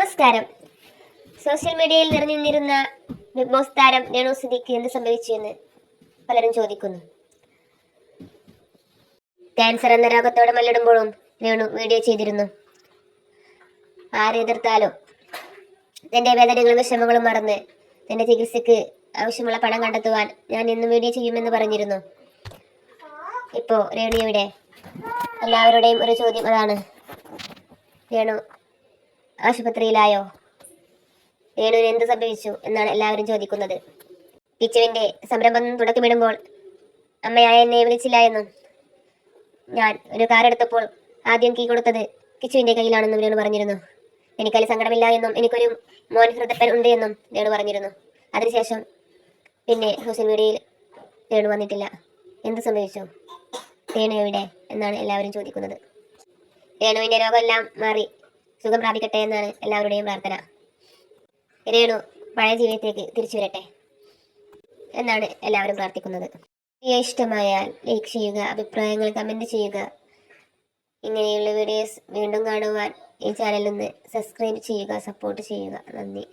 നമസ്കാരം. സോഷ്യൽ മീഡിയയിൽ നിറഞ്ഞു നിന്നിരുന്ന ബിഗ് ബോസ് താരം രേണു സുധിക്ക് എന്ത് സംഭവിച്ചു എന്ന് പലരും ചോദിക്കുന്നു. ക്യാൻസർ എന്ന രോഗത്തോടെ മല്ലിടുമ്പോഴും രേണു വീഡിയോ ചെയ്തിരുന്നു. ആരെതിർത്താലും തന്റെ വേദനകളും വിഷമങ്ങളും മറന്ന് തന്റെ ചികിത്സയ്ക്ക് ആവശ്യമുള്ള പണം കണ്ടെത്തുവാൻ ഞാൻ ഇന്നും വീഡിയോ ചെയ്യുമെന്ന് പറഞ്ഞിരുന്നു. ഇപ്പോ രേണുവിടെ എല്ലാവരുടെയും ഒരു ചോദ്യം അതാണ്, രേണു ആശുപത്രിയിലായോ? രേണുവിന് എന്ത് സംഭവിച്ചു എന്നാണ് എല്ലാവരും ചോദിക്കുന്നത്. കിച്ചുവിന്റെ സംരംഭം തുടക്കമിടുമ്പോൾ അമ്മയായ എന്നെ വിളിച്ചില്ല എന്നും, ഞാൻ ഒരു കാർ എടുത്തപ്പോൾ ആദ്യം കീ കൊടുത്തത് കിച്ചുവിന്റെ കയ്യിലാണെന്നും രേണു പറഞ്ഞിരുന്നു. എനിക്കതിൽ സങ്കടമില്ല എന്നും എനിക്കൊരു മോൻ ഹൃദയപ്പൻ ഉണ്ട് എന്നും രേണു പറഞ്ഞിരുന്നു. അതിനുശേഷം പിന്നെ സോഷ്യൽ മീഡിയയിൽ രേണു വന്നിട്ടില്ല. എന്ത് സംഭവിച്ചു? രേണു എവിടെ എന്നാണ് എല്ലാവരും ചോദിക്കുന്നത്. രേണുവിന്റെ രോഗമെല്ലാം മാറി സുഖം പ്രാപിക്കട്ടെ എന്നാണ് എല്ലാവരുടെയും പ്രാർത്ഥന. രേണു പഴയ ജീവിതത്തേക്ക് തിരിച്ചു വരട്ടെ എന്നാണ് എല്ലാവരും പ്രാർത്ഥിക്കുന്നത്. വീഡിയോ ഇഷ്ടമായാൽ ലൈക്ക് ചെയ്യുക, അഭിപ്രായങ്ങൾ കമന്റ് ചെയ്യുക. ഇങ്ങനെയുള്ള വീഡിയോസ് വീണ്ടും കാണുവാൻ ഈ ചാനൽ ഒന്ന് സബ്സ്ക്രൈബ് ചെയ്യുക, സപ്പോർട്ട് ചെയ്യുക. നന്ദി.